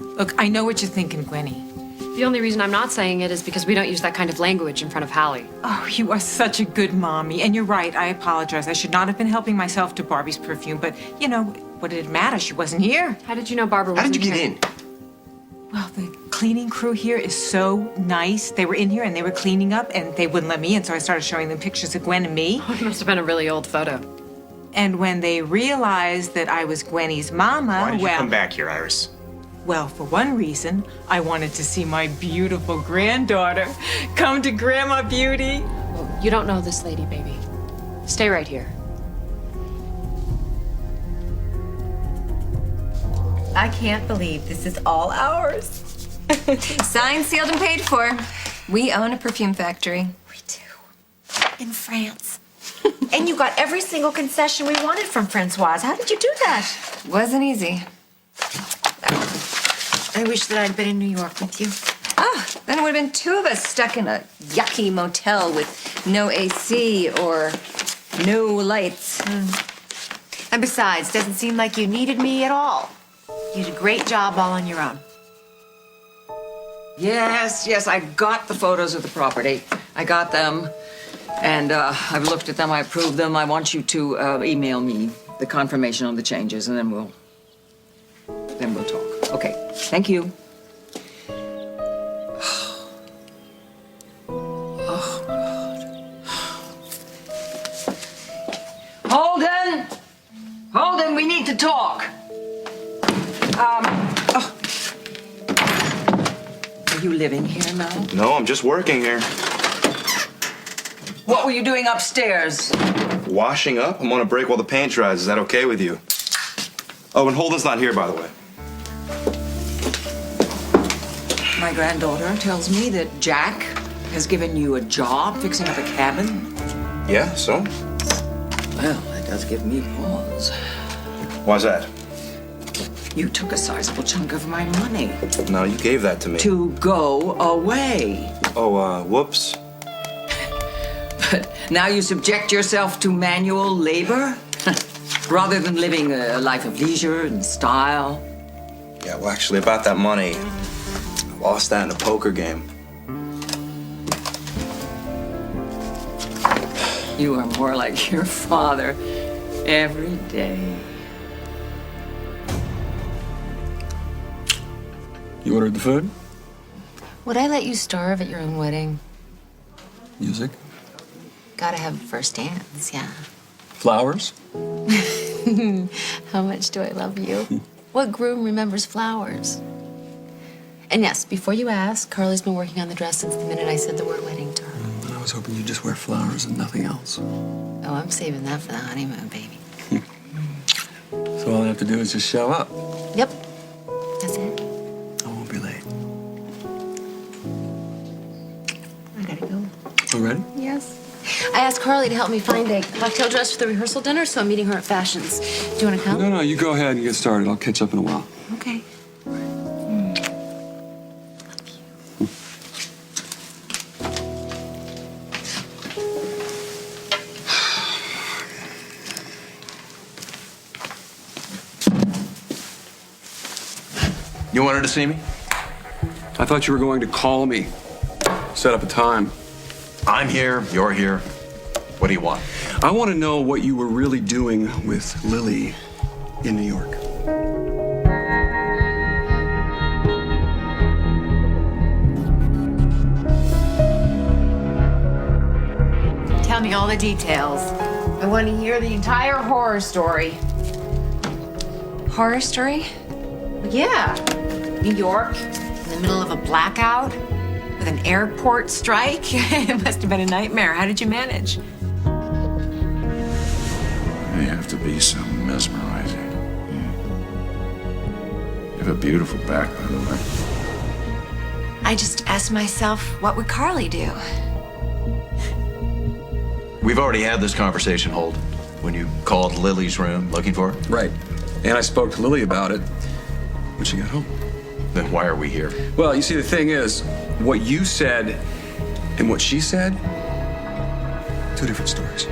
Look, I know what you're thinking, Gwenny. The only reason I'm not saying it is because we don't use that kind of language in front of Hallie. Oh, you are such a good mommy. And you're right, I apologize. I should not have been helping myself to Barbie's perfume, but, you know, what did it matter? She wasn't here. How did you know Barbara How wasn't did you get here? in? Well, the cleaning crew here is so nice. They were in here and they were cleaning up and they wouldn't let me in, so I started showing them pictures of Gwen and me. Oh, it must have been a really old photo. And when they realized that I was Gwenny's mama, Why did you come back here, Iris? Well, for one reason, I wanted to see my beautiful granddaughter come to Grandma Beauty. Well, you don't know this lady, baby. Stay right here. I can't believe this is all ours. Signed, sealed, and paid for. We own a perfume factory. We do. In France. And you got every single concession we wanted from Francoise. How did you do that? Wasn't easy. I wish that I'd been in New York with you. Then it would have been two of us stuck in a yucky motel with no AC or no lights. And besides, doesn't seem like you needed me at all. You did a great job all on your own. Yes, I got the photos of the property. I got them, and I've looked at them, I approved them. I want you to email me the confirmation on the changes, and then we'll talk. Okay, thank you. Oh, God. Holden, we need to talk. Are you living here now? No, I'm just working here. What were you doing upstairs? Washing up? I'm on a break while the paint dries. Is that okay with you? Oh, and Holden's not here, by the way. My granddaughter tells me that Jack has given you a job fixing up a cabin. Yeah, so? Well, that does give me pause. Why's that? You took a sizable chunk of my money No, you gave that to me. to go away. Oh, whoops. But now you subject yourself to manual labor rather than living a life of leisure and style. Yeah, well, actually, about that money, I lost that in a poker game. You are more like your father every day. You ordered the food? Would I let you starve at your own wedding? Music? Gotta have a first dance, yeah. Flowers? How much do I love you? What groom remembers flowers? And yes, before you ask, Carly's been working on the dress since the minute I said the word wedding to her. I was hoping you'd just wear flowers and nothing else. Oh, I'm saving that for the honeymoon, baby. So all I have to do is just show up. Yep, that's it. I won't be late. I gotta go. Already? Yes. I asked Carly to help me find a cocktail dress for the rehearsal dinner, so I'm meeting her at Fashions. Do you want to come? No, you go ahead and get started. I'll catch up in a while. Okay. You wanted to see me? I thought you were going to call me. Set up a time. I'm here, you're here. What do you want? I want to know what you were really doing with Lily in New York. Tell me all the details. I want to hear the entire horror story. Horror story? Yeah. New York, in the middle of a blackout, with an airport strike. It must have been a nightmare. How did you manage? They have to be so mesmerizing. You have a beautiful back, by the way. I just asked myself, what would Carly do? We've already had this conversation, Holden, when you called Lily's room looking for her. Right. And I spoke to Lily about it when she got home. Then why are we here? Well, you see, the thing is, what you said and what she said, two different stories.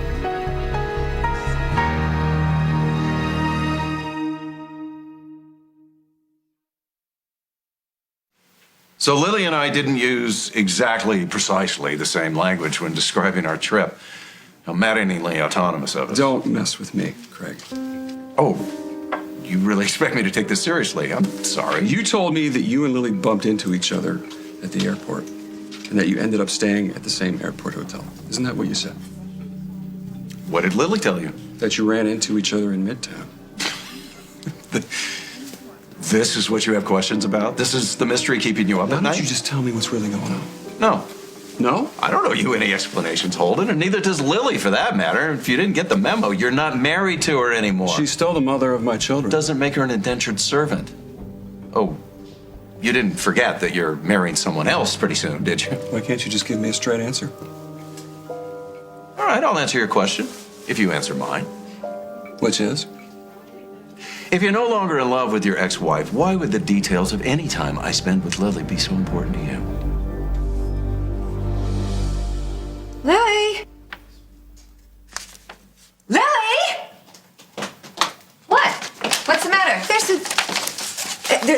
So Lily and I didn't use exactly precisely the same language when describing our trip. Now, maddeningly autonomous of us. Don't mess with me, Craig. Oh, you really expect me to take this seriously? I'm sorry. You told me that you and Lily bumped into each other at the airport and that you ended up staying at the same airport hotel. Isn't that what you said? What did Lily tell you? That you ran into each other in Midtown. This is what you have questions about? This is the mystery keeping you up Why at don't night? you just tell me what's really going on? No. No? I don't owe you any explanations, Holden, and neither does Lily for that matter. If you didn't get the memo, you're not married to her anymore. She's still the mother of my children. Doesn't make her an indentured servant. Oh, you didn't forget that you're marrying someone else pretty soon, did you? Why can't you just give me a straight answer? All right, I'll answer your question if you answer mine. Which is? If you're no longer in love with your ex-wife, why would the details of any time I spend with Lily be so important to you? Lily! Lily! What? What's the matter?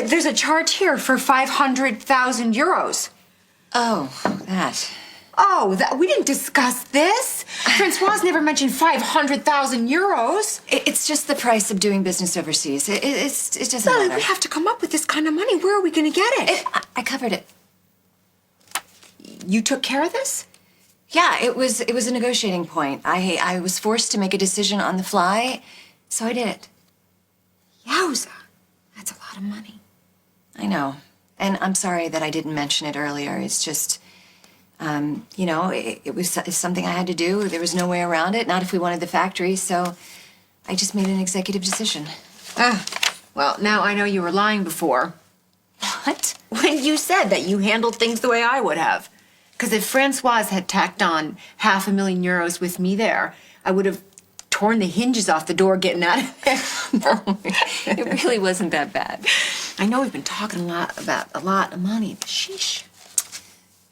There's a charge here for 500,000 euros. Oh, that. Oh, we didn't discuss this. Francois never mentioned 500,000 euros. It's just the price of doing business overseas. It doesn't Lily, matter. we have to come up with this kind of money. Where are we going to get it? I covered it. You took care of this? Yeah, it was a negotiating point. I was forced to make a decision on the fly, so I did it. Yowza. That's a lot of money. I know. And I'm sorry that I didn't mention it earlier. It's just, it was something I had to do. There was no way around it, not if we wanted the factory, so I just made an executive decision. Well, now I know you were lying before. What? When you said that you handled things the way I would have. Because if Francoise had tacked on 500,000 euros with me there, I would have torn the hinges off the door getting out of there. It really wasn't that bad. I know we've been talking a lot about a lot of money, but sheesh.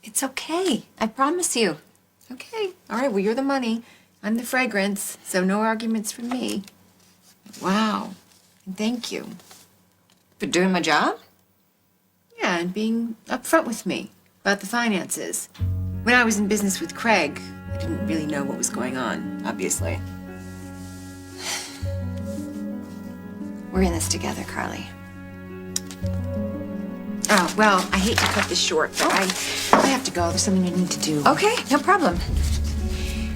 It's okay. I promise you. Okay, all right, well, you're the money. I'm the fragrance, so no arguments from me. Wow, and thank you. For doing my job? Yeah, and being upfront with me about the finances. When I was in business with Craig, I didn't really know what was going on, obviously. We're in this together, Carly. Oh, well, I hate to cut this short, but I have to go. There's something I need to do. Okay, no problem.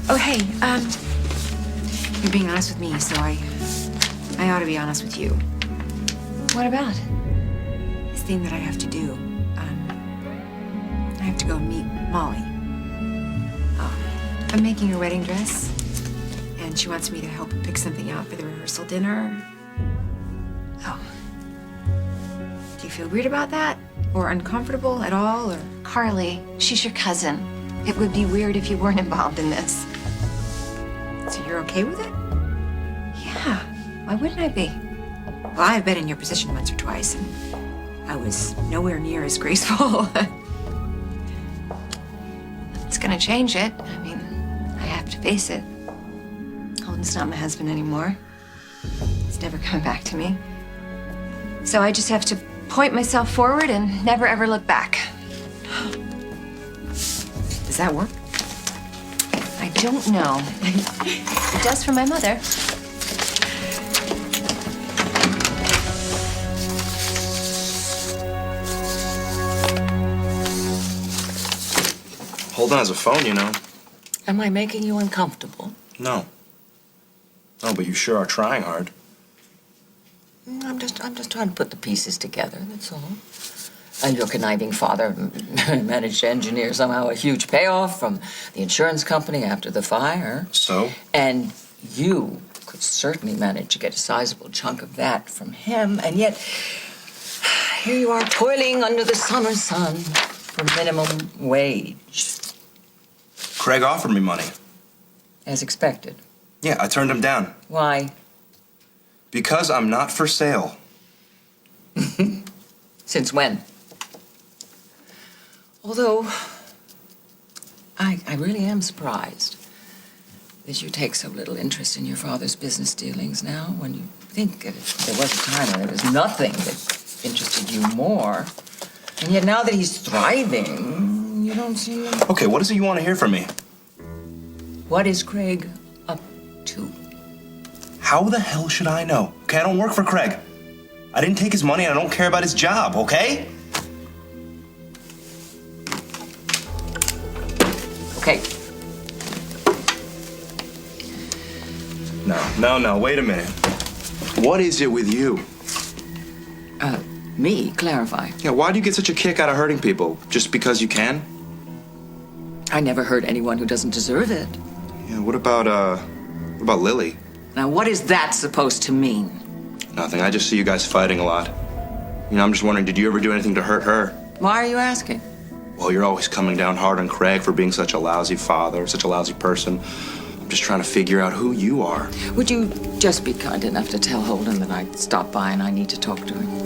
Oh, hey, you're being honest with me, so I ought to be honest with you. What about? This thing that I have to do. I have to go meet Molly. I'm making her wedding dress, and she wants me to help her pick something out for the rehearsal dinner. Oh. Do you feel weird about that? Or uncomfortable at all, or? Carly, she's your cousin. It would be weird if you weren't involved in this. So you're okay with it? Yeah, why wouldn't I be? Well, I've been in your position once or twice, and I was nowhere near as graceful. It's gonna change it. I mean, I have to face it. Holden's not my husband anymore. He's never coming back to me. So I just have to point myself forward and never ever look back. Does that work? I don't know. It does for my mother. Holden has a phone, you know. Am I making you uncomfortable? No. No, but you sure are trying hard. I'm just trying to put the pieces together, that's all. And your conniving father managed to engineer somehow a huge payoff from the insurance company after the fire. So? And you could certainly manage to get a sizable chunk of that from him, and yet here you are toiling under the summer sun for minimum wage. Craig offered me money. As expected. Yeah, I turned him down. Why? Because I'm not for sale. Since when? Although, I really am surprised that you take so little interest in your father's business dealings now, when you think that there was a time when there was nothing that interested you more. And yet now that he's thriving, you don't seem... Okay, what is it you want to hear from me? What is Craig up to? How the hell should I know? Okay, I don't work for Craig. I didn't take his money and I don't care about his job, okay? Okay. No, wait a minute. What is it with you? Me, clarify. Yeah, why do you get such a kick out of hurting people? Just because you can? I never hurt anyone who doesn't deserve it. Yeah, what about Lily? Now, what is that supposed to mean? Nothing, I just see you guys fighting a lot. You know, I'm just wondering, did you ever do anything to hurt her? Why are you asking? Well, you're always coming down hard on Craig for being such a lousy father, such a lousy person. I'm just trying to figure out who you are. Would you just be kind enough to tell Holden that I stopped by and I need to talk to him?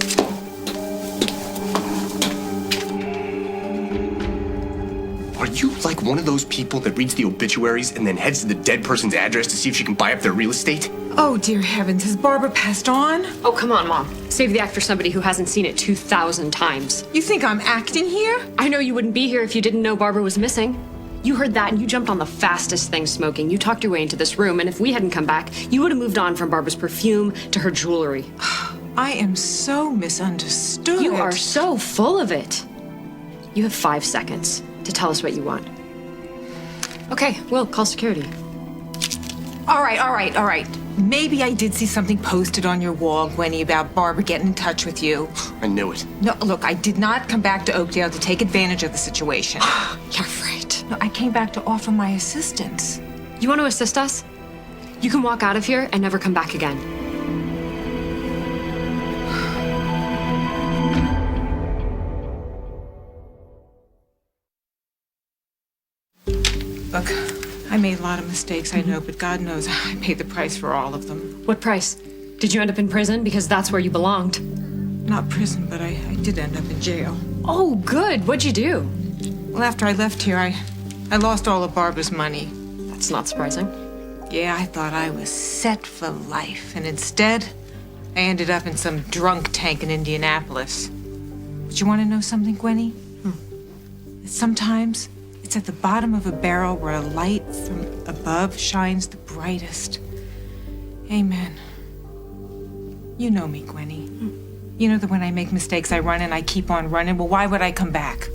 Are you like one of those people that reads the obituaries and then heads to the dead person's address to see if she can buy up their real estate? Oh, dear heavens, has Barbara passed on? Oh, come on, Mom. Save the act for somebody who hasn't seen it 2,000 times. You think I'm acting here? I know you wouldn't be here if you didn't know Barbara was missing. You heard that and you jumped on the fastest thing smoking. You talked your way into this room, and if we hadn't come back, you would have moved on from Barbara's perfume to her jewelry. I am so misunderstood. You are so full of it. You have 5 seconds to tell us what you want. Okay, Will, call security. All right. Maybe I did see something posted on your wall, Gwenny, about Barbara getting in touch with you. I knew it. No, look, I did not come back to Oakdale to take advantage of the situation. You're right. No, I came back to offer my assistance. You want to assist us? You can walk out of here and never come back again. Look, I made a lot of mistakes, I know, but God knows I paid the price for all of them. What price? Did you end up in prison? Because that's where you belonged. Not prison, but I did end up in jail. Oh, good. What'd you do? Well, after I left here, I lost all of Barbara's money. That's not surprising. Yeah, I thought I was set for life, and instead, I ended up in some drunk tank in Indianapolis. But you want to know something, Gwenny? Sometimes it's at the bottom of a barrel where a light from above shines the brightest. Amen. You know me, Gwenny. You know that when I make mistakes, I run and I keep on running. Well, why would I come back?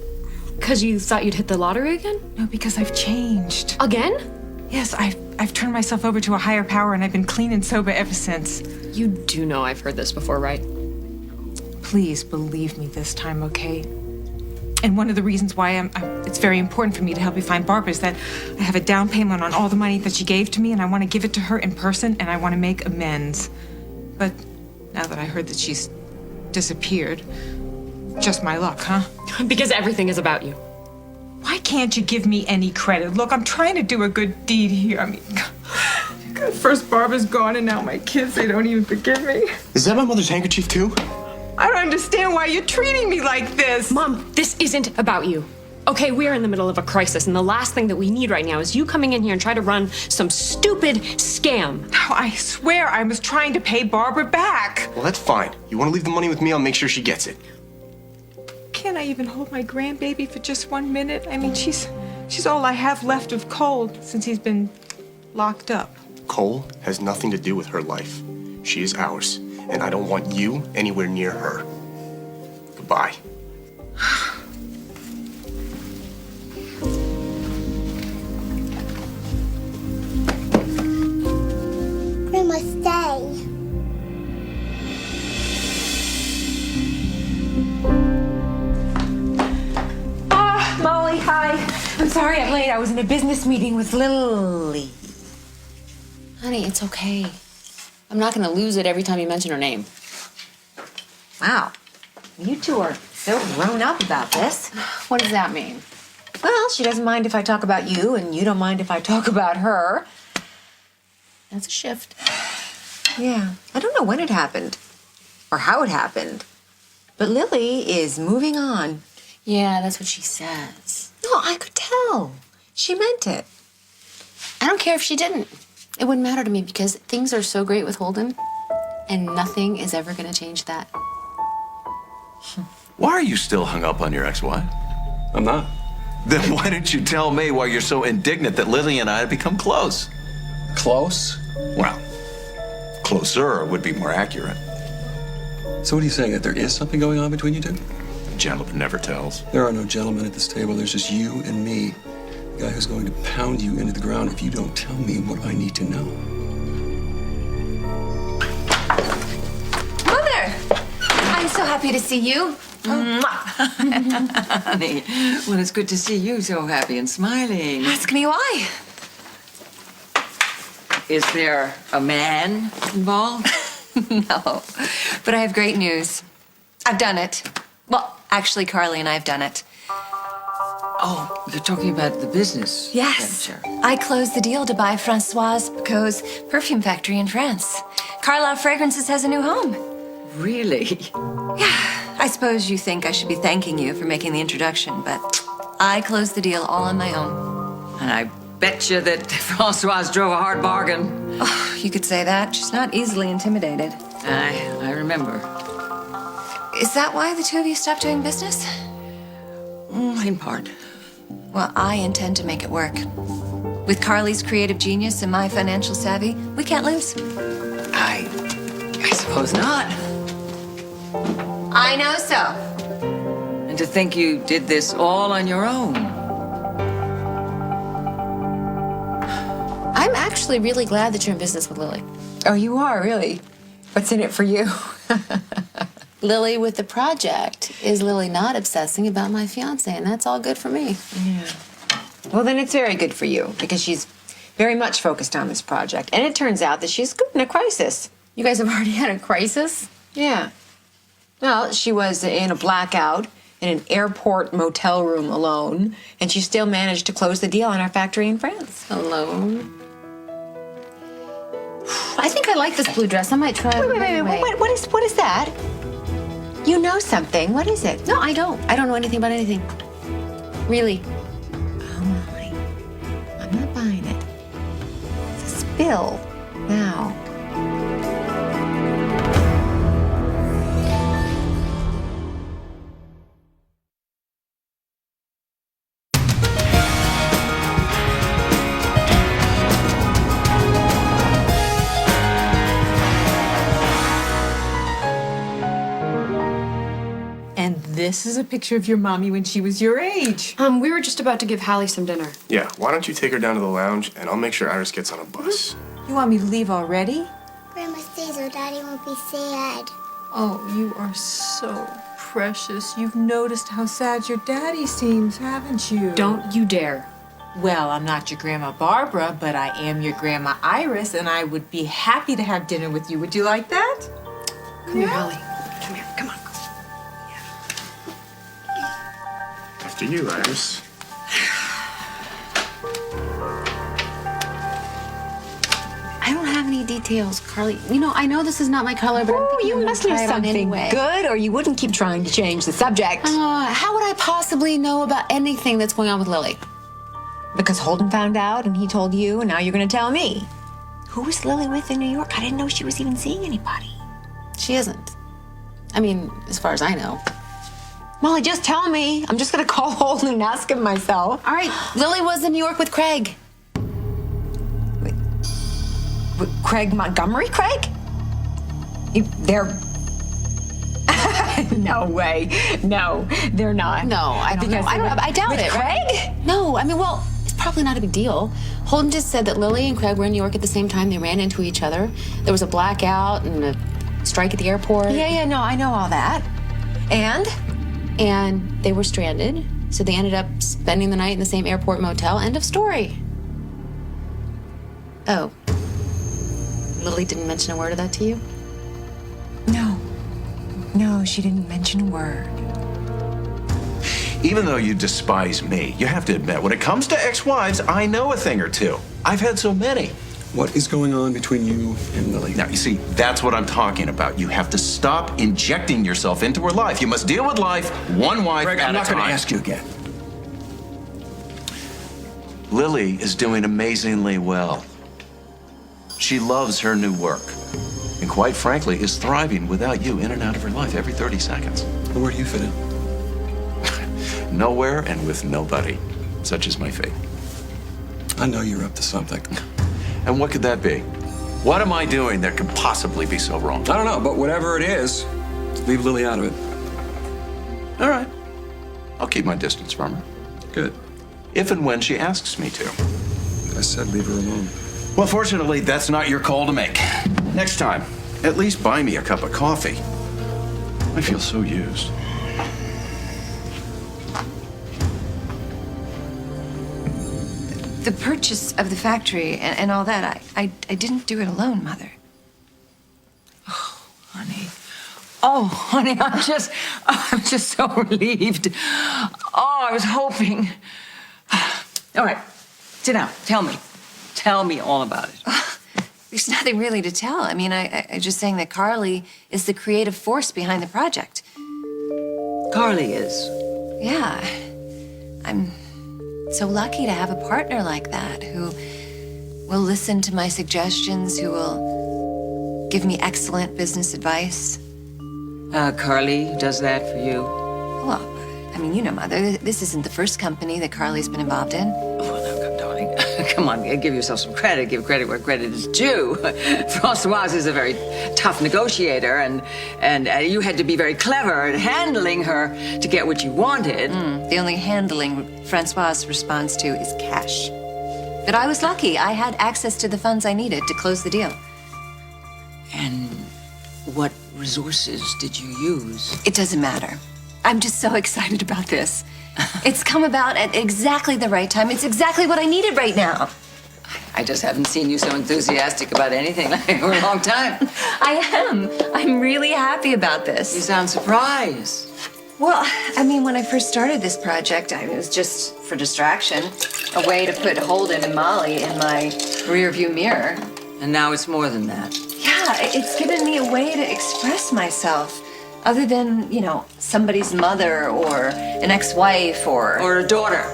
Because you thought you'd hit the lottery again? No, because I've changed. Again? Yes, I've turned myself over to a higher power, and I've been clean and sober ever since. You do know I've heard this before, right? Please believe me this time, okay? And one of the reasons why it's very important for me to help you find Barbara is that I have a down payment on all the money that she gave to me, and I want to give it to her in person, and I want to make amends. But now that I heard that she's disappeared, just my luck, huh? Because everything is about you. Why can't you give me any credit? Look, I'm trying to do a good deed here. I mean, God, first Barbara's gone, and now my kids, they don't even forgive me. Is that my mother's handkerchief too? I don't understand why you're treating me like this. Mom, this isn't about you. Okay, we're in the middle of a crisis, and the last thing that we need right now is you coming in here and try to run some stupid scam. No, I swear I was trying to pay Barbara back. Well, that's fine. You want to leave the money with me? I'll make sure she gets it. Can't I even hold my grandbaby for just 1 minute? I mean, she's all I have left of Cole since he's been locked up. Cole has nothing to do with her life. She is ours, and I don't want you anywhere near her. Goodbye. Grandma, stay. Molly, hi. I'm sorry I'm late. I was in a business meeting with Lily. Honey, it's okay. I'm not gonna lose it every time you mention her name. Wow. You two are so grown up about this. What does that mean? Well, she doesn't mind if I talk about you, and you don't mind if I talk about her. That's a shift. Yeah. I don't know when it happened or how it happened, but Lily is moving on. Yeah, that's what she says. No, I could tell. She meant it. I don't care if she didn't. It wouldn't matter to me because things are so great with Holden, and nothing is ever gonna change that. Why are you still hung up on your ex-wife? I'm not. Then why didn't you tell me why you're so indignant that Lily and I have become close? Close? Well, closer would be more accurate. So what are you saying, that there is something going on between you two? A gentleman never tells. There are no gentlemen at this table. There's just you and me. The guy who's going to pound you into the ground if you don't tell me what I need to know. Mother! I'm so happy to see you. Honey, well, it's good to see you so happy and smiling. Ask me why. Is there a man involved? No, but I have great news. I've done it. Well, actually, Carly and I have done it. Oh, you're talking about the business Yes. venture. I closed the deal to buy Francoise Picot's perfume factory in France. Carlisle Fragrances has a new home. Really? I suppose you think I should be thanking you for making the introduction, but I closed the deal all on my own. And I bet you that Francoise drove a hard bargain. Oh, you could say that. She's not easily intimidated. I remember. Is that why the two of you stopped doing business? In part. Well, I intend to make it work. With Carly's creative genius and my financial savvy, we can't lose. I suppose not. I know so. And to think you did this all on your own. I'm actually really glad that you're in business with Lily. Oh, you are, really? What's in it for you? Lily with the project. Is Lily not obsessing about my fiance? And that's all good for me. Yeah. Well, then it's very good for you because she's very much focused on this project. And it turns out that she's good in a crisis. You guys have already had a crisis? Yeah. Well, she was in a blackout in an airport motel room alone, and she still managed to close the deal on our factory in France. Alone? I think I like this blue dress. I might try it. Wait. What is that? You know something. What is it? No, I don't. I don't know anything about anything. Really. Oh, my. I'm not buying it. It's a spill now. And this is a picture of your mommy when she was your age. We were just about to give Hallie some dinner. Yeah, why don't you take her down to the lounge and I'll make sure Iris gets on a bus. You want me to leave already? Grandma, stay so Daddy won't be sad. Oh, you are so precious. You've noticed how sad your daddy seems, haven't you? Don't you dare. Well, I'm not your Grandma Barbara, but I am your Grandma Iris, and I would be happy to have dinner with you. Would you like that? Come here, Hallie. Come here. Come on. After you, Iris. I don't have any details, Carly. You know, I know this is not my color, but I'm thinking You I'm must gonna know try it on something anyway. good, or you wouldn't keep trying to change the subject. How would I possibly know about anything that's going on with Lily? Because Holden found out and he told you, and now you're going to tell me. Who was Lily with in New York? I didn't know she was even seeing anybody. She isn't. I mean, as far as I know. Molly, just tell me. I'm just going to call Holden and ask him myself. All right, Lily was in New York with Craig. Craig Montgomery? Craig? They're... No way. No, they're not. No, I don't know. I doubt with it. Craig? Right? No, I mean, well, it's probably not a big deal. Holden just said that Lily and Craig were in New York at the same time. They ran into each other. There was a blackout and a strike at the airport. Yeah, no, I know all that. And they were stranded, so they ended up spending the night in the same airport motel. End of story. Oh. Lily didn't mention a word of that to you? No, she didn't mention a word. Even though you despise me, you have to admit, when it comes to ex-wives, I know a thing or two. I've had so many. What is going on between you and Lily? Now, you see, that's what I'm talking about. You have to stop injecting yourself into her life. You must deal with life one wife Greg, at I'm a not going to time. ask you again. Lily is doing amazingly well. She loves her new work. And quite frankly, is thriving without you in and out of her life every 30 seconds. But where do you fit in? Nowhere and with nobody. Such is my fate. I know you're up to something. And what could that be? What am I doing that could possibly be so wrong? I don't know, but whatever it is, leave Lily out of it. All right. I'll keep my distance from her. Good. If and when she asks me to. I said leave her alone. Well, fortunately, that's not your call to make. Next time, at least buy me a cup of coffee. I feel so used. The purchase of the factory and all that, I didn't do it alone, Mother. Honey. Oh, honey, I'm just so relieved. Oh, I was hoping. All right, sit down. Tell me all about it. There's nothing really to tell. I mean, I just saying that Carly is the creative force behind the project. Carly is. Yeah. I'm so lucky to have a partner like that who will listen to my suggestions, who will give me excellent business advice. Carly does that for you? Well, I mean, you know, Mother, this isn't the first company that Carly's been involved in. Oh, no, darling. Come on, give yourself some credit. Give credit where credit is due. Françoise is a very tough negotiator, and you had to be very clever at handling her to get what you wanted. The only handling Francoise responds to is cash. But I was lucky. I had access to the funds I needed to close the deal. And what resources did you use? It doesn't matter. I'm just so excited about this. It's come about at exactly the right time. It's exactly what I needed right now. I just haven't seen you so enthusiastic about anything for a long time. I am. I'm really happy about this. You sound surprised. Well, I mean, when I first started this project, it was just for distraction, a way to put Holden and Molly in my rearview mirror. And now it's more than that. Yeah, it's given me a way to express myself, other than, you know, somebody's mother or an ex-wife or a daughter.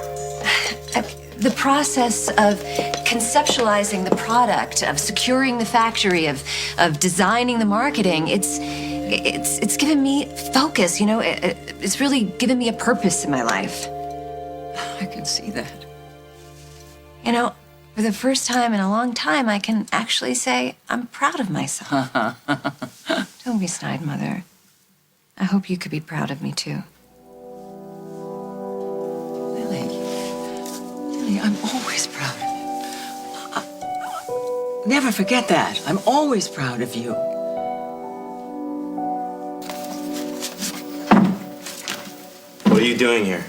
The process of conceptualizing the product, of securing the factory, of designing the marketing, it's given me focus, you know, it's really given me a purpose in my life. I can see that. You know, for the first time in a long time, I can actually say I'm proud of myself. Don't be snide, Mother. I hope you could be proud of me, too. Lily, I'm always proud of you. Never forget that. I'm always proud of you. What are you doing here?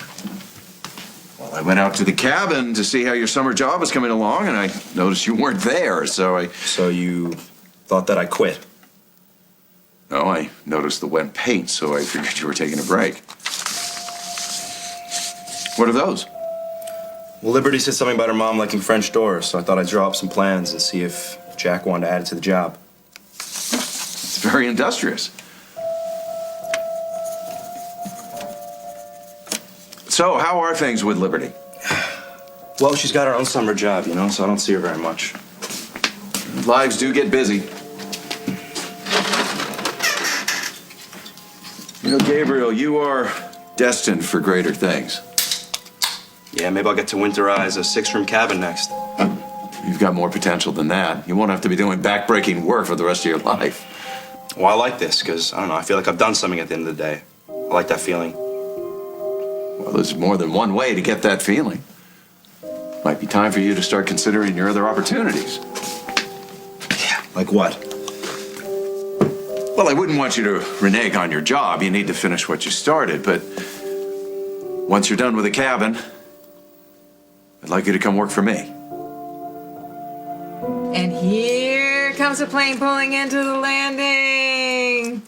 Well, I went out to the cabin to see how your summer job was coming along, and I noticed you weren't there, so So you thought that I quit? No, I noticed the wet paint, so I figured you were taking a break. What are those? Well, Liberty said something about her mom liking French doors, so I thought I'd draw up some plans and see if Jack wanted to add it to the job. It's very industrious. So, how are things with Liberty? Well, she's got her own summer job, you know, so I don't see her very much. Lives do get busy. You know, Gabriel, you are destined for greater things. Yeah, maybe I'll get to winterize a 6-room cabin next. You've got more potential than that. You won't have to be doing back-breaking work for the rest of your life. Well, I like this because, I don't know, I feel like I've done something at the end of the day. I like that feeling. Well, there's more than one way to get that feeling. Might be time for you to start considering your other opportunities. Yeah, like what? Well, I wouldn't want you to renege on your job. You need to finish what you started, but once you're done with the cabin, I'd like you to come work for me. And here comes a plane pulling into the landing.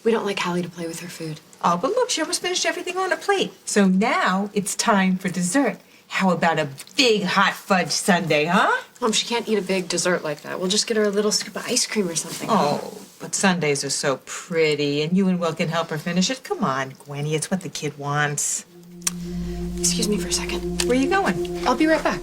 We don't like Hallie to play with her food. Oh, but look, she almost finished everything on a plate. So now it's time for dessert. How about a big hot fudge sundae, huh? Mom, she can't eat a big dessert like that. We'll just get her a little scoop of ice cream or something. Oh, but sundaes are so pretty, and you and Will can help her finish it. Come on, Gwenny, it's what the kid wants. Excuse me for a second. Where are you going? I'll be right back.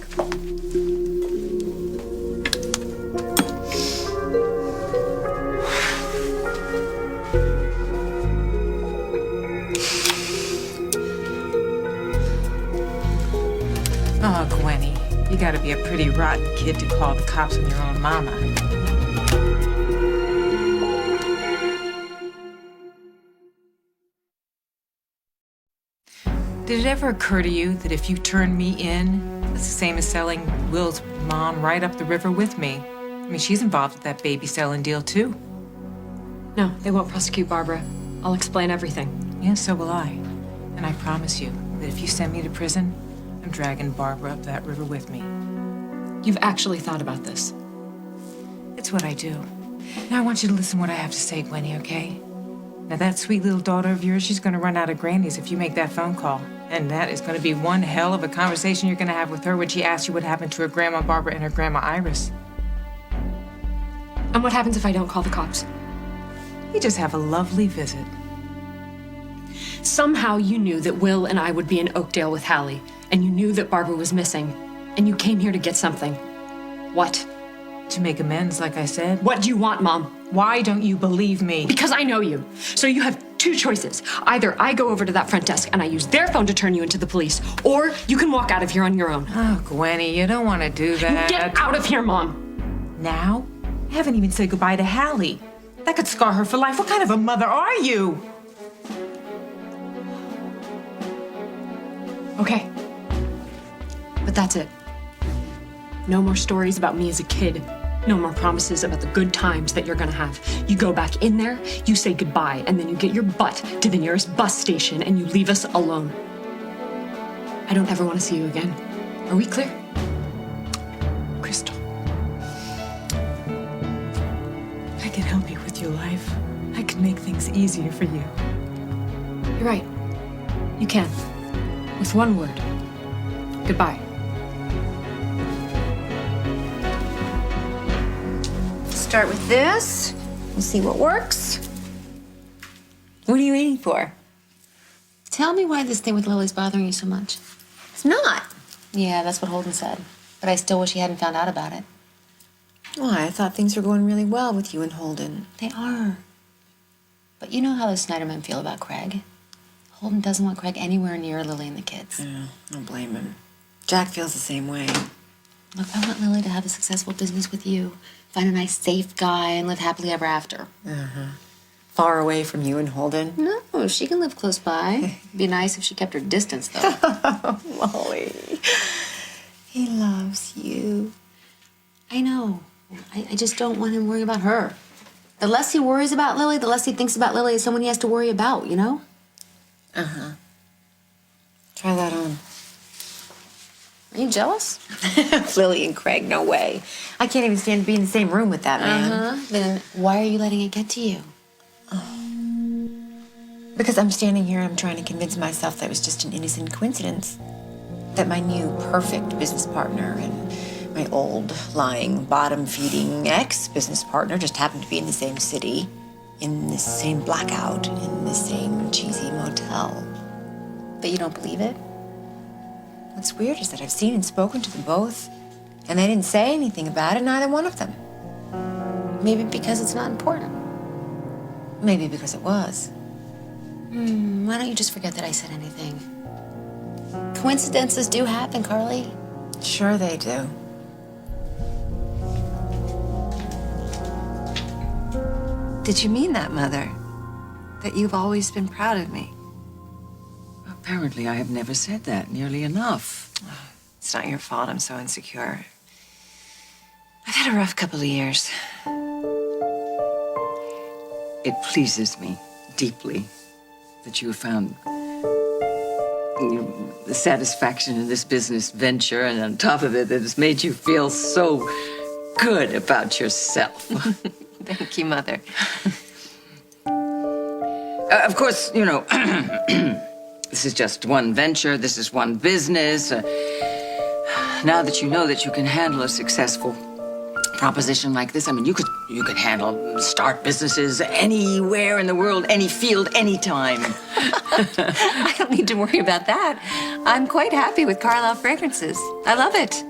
Oh, Gwenny, you gotta be a pretty rotten kid to call the cops on your own mama. Did it ever occur to you that if you turned me in, it's the same as selling Will's mom right up the river with me? I mean, she's involved with that baby selling deal, too. No, they won't prosecute Barbara. I'll explain everything. Yeah, so will I. And I promise you that if you send me to prison, I'm dragging Barbara up that river with me. You've actually thought about this. It's what I do. Now I want you to listen to what I have to say, Gwenny, okay? Now that sweet little daughter of yours, she's gonna run out of grannies if you make that phone call. And that is gonna be one hell of a conversation you're gonna have with her when she asks you what happened to her grandma Barbara and her grandma Iris. And what happens if I don't call the cops? You just have a lovely visit. Somehow you knew that Will and I would be in Oakdale with Hallie, and you knew that Barbara was missing, and you came here to get something. What? To make amends, like I said. What do you want, Mom? Why don't you believe me? Because I know you. So you have two choices. Either I go over to that front desk and I use their phone to turn you into the police, or you can walk out of here on your own. Oh, Gwenny, you don't want to do that. Get out of here, Mom. Now? I haven't even said goodbye to Hallie. That could scar her for life. What kind of a mother are you? Okay. But that's it. No more stories about me as a kid. No more promises about the good times that you're gonna have. You go back in there, you say goodbye, and then you get your butt to the nearest bus station and you leave us alone. I don't ever want to see you again. Are we clear? Crystal, I can help you with your life. I can make things easier for you. You're right. You can. With one word. Goodbye. Start with this. We'll see what works. What are you waiting for? Tell me why this thing with Lily's bothering you so much. It's not. Yeah, that's what Holden said. But I still wish he hadn't found out about it. Why? I thought things were going really well with you and Holden. They are. But you know how the Snyder men feel about Craig. Holden doesn't want Craig anywhere near Lily and the kids. Yeah, don't blame him. Jack feels the same way. Look, I want Lily to have a successful business with you. Find a nice, safe guy and live happily ever after. Far away from you and Holden. No, she can live close by. It'd be nice if she kept her distance, though. Molly. He loves you. I know. I just don't want him worrying about her. The less he worries about Lily, the less he thinks about Lily as someone he has to worry about, you know? Try that on. Are you jealous? Lily and Craig, no way. I can't even stand to be in the same room with that man. Then why are you letting it get to you? Because I'm standing here and I'm trying to convince myself that it was just an innocent coincidence. That my new perfect business partner and my old, lying, bottom-feeding ex-business partner just happened to be in the same city, in the same blackout, in the same cheesy motel. But you don't believe it? What's weird is that I've seen and spoken to them both, and they didn't say anything about it, neither one of them. Maybe because it's not important. Maybe because it was. Why don't you just forget that I said anything? Coincidences do happen, Carly. Sure they do. Did you mean that, Mother? That you've always been proud of me? Apparently, I have never said that nearly enough. It's not your fault I'm so insecure. I've had a rough couple of years. It pleases me deeply that you have found the satisfaction in this business venture, and on top of it, that has made you feel so good about yourself. Thank you, Mother. Of course, you know, this is just one venture, this is one business. Now that you know that you can handle a successful proposition like this, I mean, you could start businesses anywhere in the world, any field, anytime. I don't need to worry about that. I'm quite happy with Carlisle Fragrances. I love it.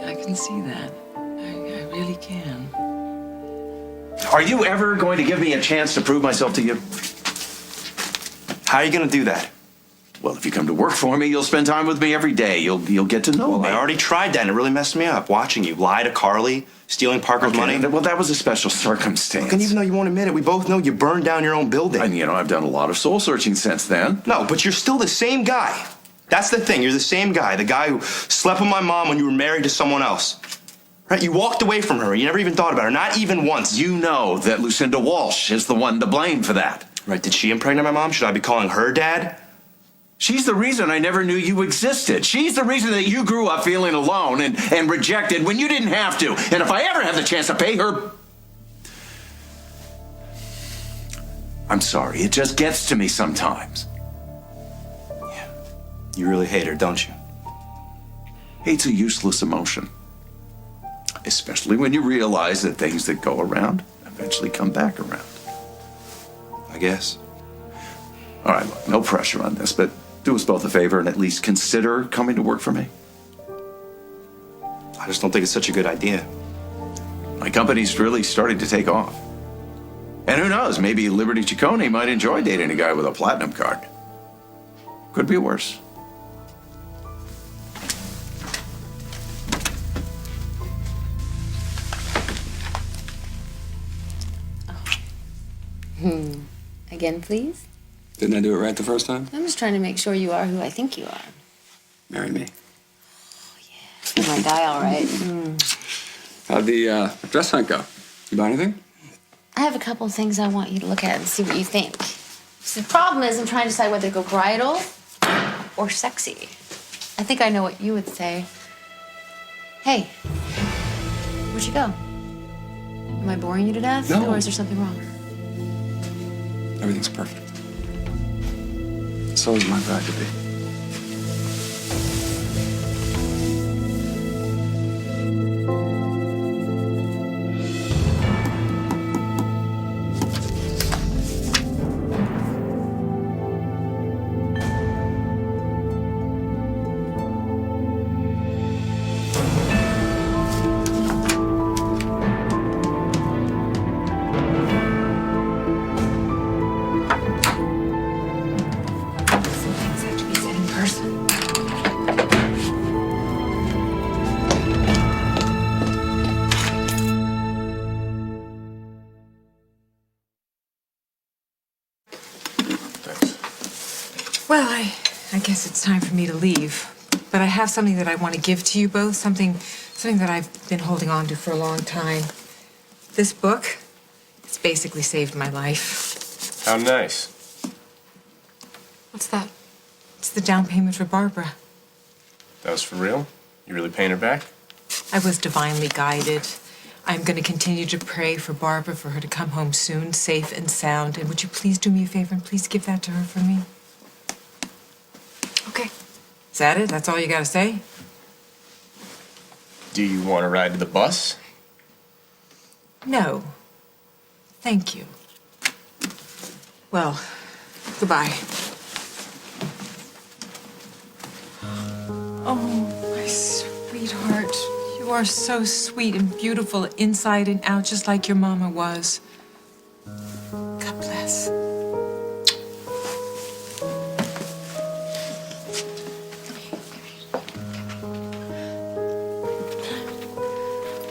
I can see that. I really can. Are you ever going to give me a chance to prove myself to you? How are you gonna do that? Well, if you come to work for me, you'll spend time with me every day. You'll get to know me. I already tried that, and it really messed me up. Watching you lie to Carly, stealing Parker's money. Well, that was a special circumstance. And even though you won't admit it, we both know you burned down your own building. And, I've done a lot of soul searching since then. No, but you're still the same guy. That's the thing. You're the same guy. The guy who slept with my mom when you were married to someone else. Right? You walked away from her. You never even thought about her. Not even once. You know that Lucinda Walsh is the one to blame for that. Right. Did she impregnate my mom? Should I be calling her dad? She's the reason I never knew you existed. She's the reason that you grew up feeling alone and rejected when you didn't have to. And if I ever have the chance to pay her... I'm sorry. It just gets to me sometimes. Yeah. You really hate her, don't you? Hate's a useless emotion. Especially when you realize that things that go around eventually come back around. I guess. All right, look, no pressure on this, but do us both a favor and at least consider coming to work for me. I just don't think it's such a good idea. My company's really starting to take off. And who knows, maybe Liberty Ciccone might enjoy dating a guy with a platinum card. Could be worse. Again, please? Didn't I do it right the first time? I'm just trying to make sure you are who I think you are. Marry me. You might die all right. How'd the dress hunt go? You buy anything? I have a couple of things I want you to look at and see what you think. So the problem is I'm trying to decide whether to go bridal or sexy. I think I know what you would say. Hey, where'd you go? Am I boring you to death? No. Or is there something wrong? Everything's perfect. So is my bride to be. Well, I guess it's time for me to leave. But I have something that I want to give to you both, something that I've been holding on to for a long time. This book, it's basically saved my life. How nice. What's that? It's the down payment for Barbara. That was for real? You really paying her back? I was divinely guided. I'm going to continue to pray for Barbara, for her to come home soon, safe and sound. And would you please do me a favor and please give that to her for me? Okay. Is that it? That's all you got to say? Do you want to ride to the bus? No. Thank you. Well, goodbye. Oh, my sweetheart. You are so sweet and beautiful inside and out, just like your mama was. God bless.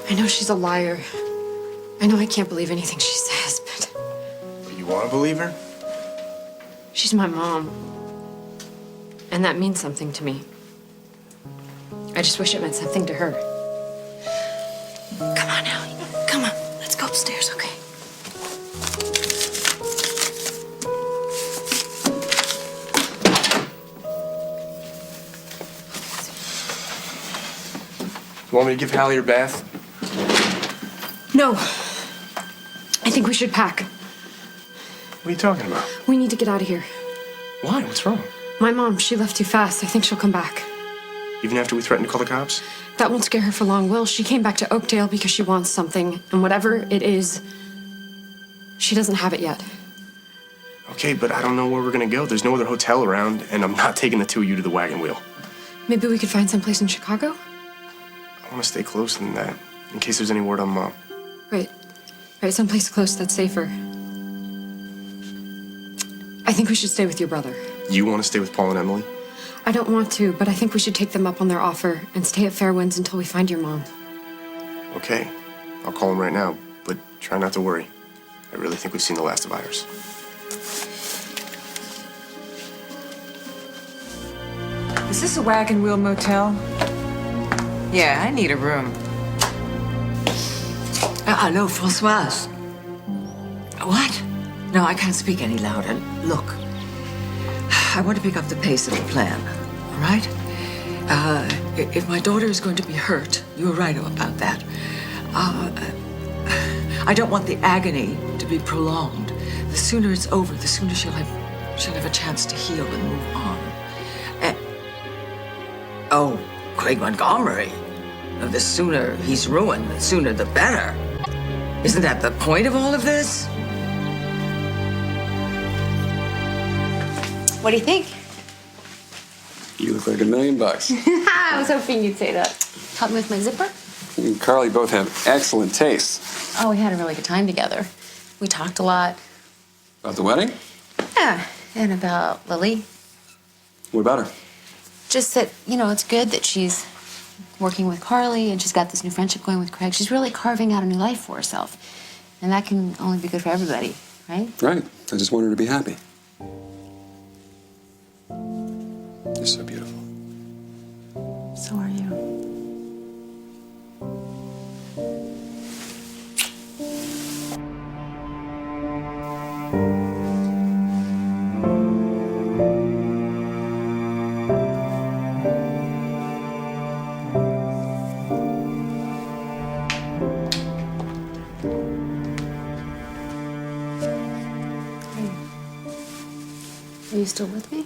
I know she's a liar. I know I can't believe anything she says, but You want to believe her? she's my mom. And that means something to me. I just wish it meant something to her. Come on, Allie. Come on. Let's go upstairs, okay? You want me to give Hallie her bath? No. I think we should pack. What are you talking about? We need to get out of here. Why? What's wrong? My mom, she left too fast. I think she'll come back. Even after we threatened to call the cops? That won't scare her for long, Will. She came back to Oakdale because she wants something, and whatever it is, she doesn't have it yet. Okay, but I don't know where we're gonna go. There's no other hotel around, and I'm not taking the two of you to the wagon wheel. Maybe we could find someplace in Chicago? I want to stay close than that, in case there's any word on Mom. Right. Right, someplace close that's safer. I think we should stay with your brother. You want to stay with Paul and Emily? I don't want to, but I think we should take them up on their offer and stay at Fairwinds until we find your mom. Okay. I'll call him right now, but try not to worry. I really think we've seen the last of Iris. Is this a wagon wheel motel? Yeah, I need a room. Hello, Françoise. What? No, I can't speak any louder. Look, I want to pick up the pace of the plan, all right? If my daughter is going to be hurt, you're right about that. I don't want the agony to be prolonged. The sooner it's over, the sooner she'll have a chance to heal and move on. Oh, Craig Montgomery. The sooner he's ruined, the sooner the better. Isn't that the point of all of this? What do you think? You look like $1 million. I was hoping you'd say that. Help me with my zipper? You and Carly both have excellent taste. Oh, we had a really good time together. We talked a lot. About the wedding? Yeah, and about Lily. What about her? Just that, it's good that she's working with Carly and she's got this new friendship going with Craig. She's really carving out a new life for herself. And that can only be good for everybody, right? Right. I just want her to be happy. You're so beautiful. So are you. Are you still with me?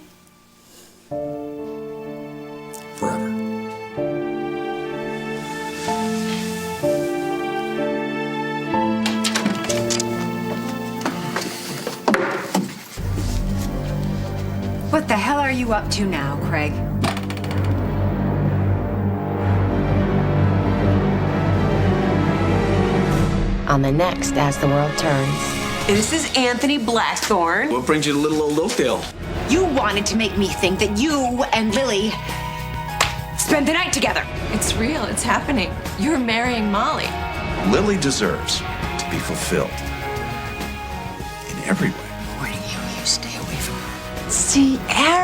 Forever. What the hell are you up to now, Craig? On the next As the World Turns. This is Anthony Blackthorne. What brings you to little old Oakdale? You wanted to make me think that you and Lily spend the night together. It's real. It's happening. You're marrying Molly. Lily deserves to be fulfilled in every way. Why do you stay away from her? See, Aaron.